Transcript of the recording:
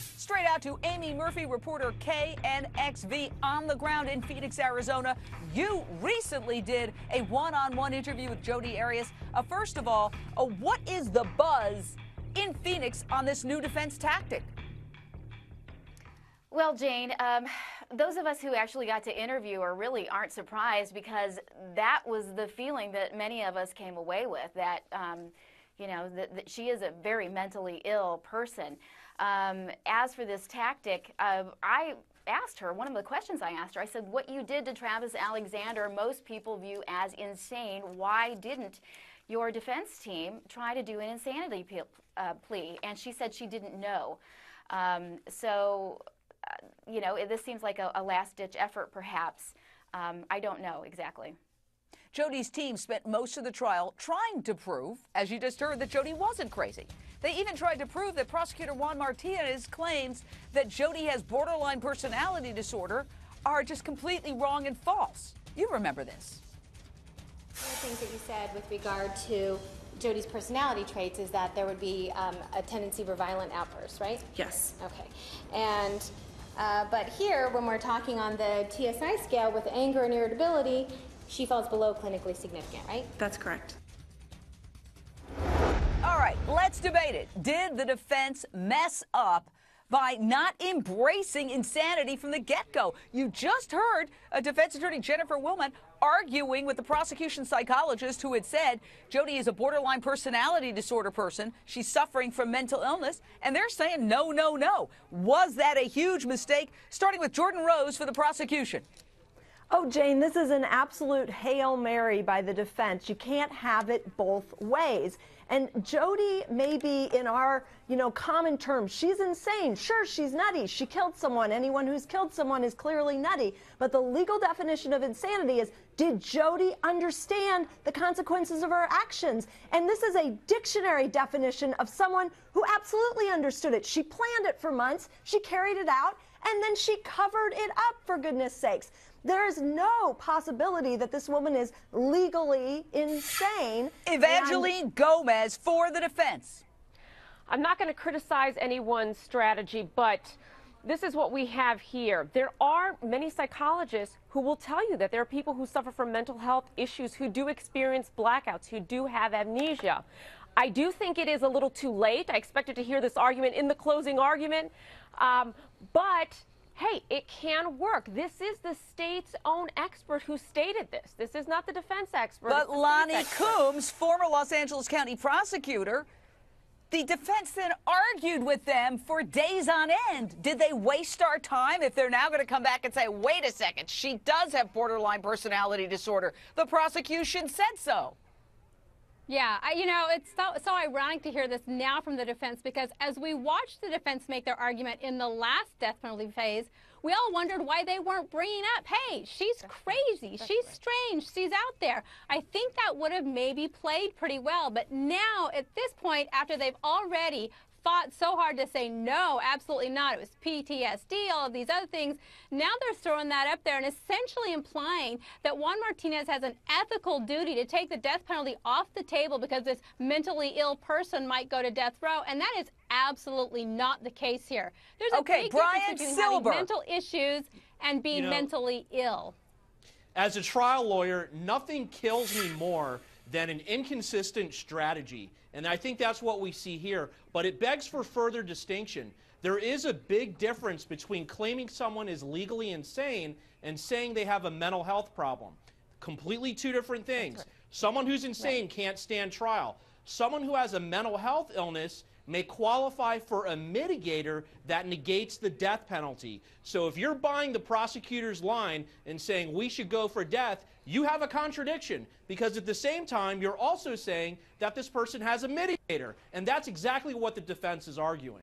Straight out to Amy Murphy, reporter KNXV on the ground in Phoenix, Arizona. You recently did a one-on-one interview with Jodi Arias. First of all, what is the buzz in Phoenix on this new defense tactic? Well, Jane, those of us who actually got to interview her really aren't surprised, because that was the feeling that many of us came away with, that, that she is a very mentally ill person. As for this tactic, I asked her, one of the questions I asked her, I said, what you did to Travis Alexander, most people view as insane. Why didn't your defense team try to do an insanity plea? And she said she didn't know. This seems like a last-ditch effort, perhaps. I don't know exactly. Jodi's team spent most of the trial trying to prove, as you just heard, that Jodi wasn't crazy. They even tried to prove that prosecutor Juan Martinez's claims that Jodi has borderline personality disorder are just completely wrong and false. You remember this. One of the things that you said with regard to Jodi's personality traits is that there would be a tendency for violent outbursts, right? Yes. Okay. And but here, when we're talking on the TSI scale with anger and irritability, she falls below clinically significant, right? That's correct. All right, let's debate it. Did the defense mess up by not embracing insanity from the get-go? You just heard defense attorney Jennifer Willman arguing with the prosecution psychologist who had said Jodi is a borderline personality disorder person. She's suffering from mental illness, and they're saying no, no, no. Was that a huge mistake? Starting with Jordan Rose for the prosecution. Oh, Jane, this is an absolute Hail Mary by the defense. You can't have it both ways. And Jodi may be, in our, common terms, she's insane. Sure, she's nutty. She killed someone. Anyone who's killed someone is clearly nutty. But the legal definition of insanity is, did Jodi understand the consequences of her actions? And this is a dictionary definition of someone who absolutely understood it. She planned it for months. She carried it out. And then she covered it up, for goodness sakes. There is no possibility that this woman is legally insane. Evangeline Gomez for the defense. I'm not going to criticize anyone's strategy, but this is what we have here. There are many psychologists who will tell you that there are people who suffer from mental health issues, who do experience blackouts, who do have amnesia. I do think it is a little too late. I expected to hear this argument in the closing argument, but hey, it can work. This is the state's own expert who stated this. This is not the defense expert. But Lonnie Coombs, former Los Angeles County prosecutor, the defense then argued with them for days on end. Did they waste our time if they're now going to come back and say, wait a second, she does have borderline personality disorder? The prosecution said so. Yeah, it's so ironic to hear this now from the defense, because as we watched the defense make their argument in the last death penalty phase, we all wondered why they weren't bringing up, hey, she's crazy, she's strange, she's out there. I think that would have maybe played pretty well. But now, at this point, after they've already fought so hard to say, no, absolutely not, it was PTSD, all of these other things, now they're throwing that up there and essentially implying that Juan Martinez has an ethical duty to take the death penalty off the table because this mentally ill person might go to death row, and that is absolutely not the case here. There's a big difference between having mental issues and being mentally ill. As a trial lawyer, nothing kills me more than an inconsistent strategy. And I think that's what we see here. But it begs for further distinction. There is a big difference between claiming someone is legally insane and saying they have a mental health problem. Completely two different things. Right. Someone who's insane can't stand trial. Someone who has a mental health illness may qualify for a mitigator that negates the death penalty. So if you're buying the prosecutor's line and saying we should go for death, you have a contradiction, because at the same time you're also saying that this person has a mitigator, and that's exactly what the defense is arguing.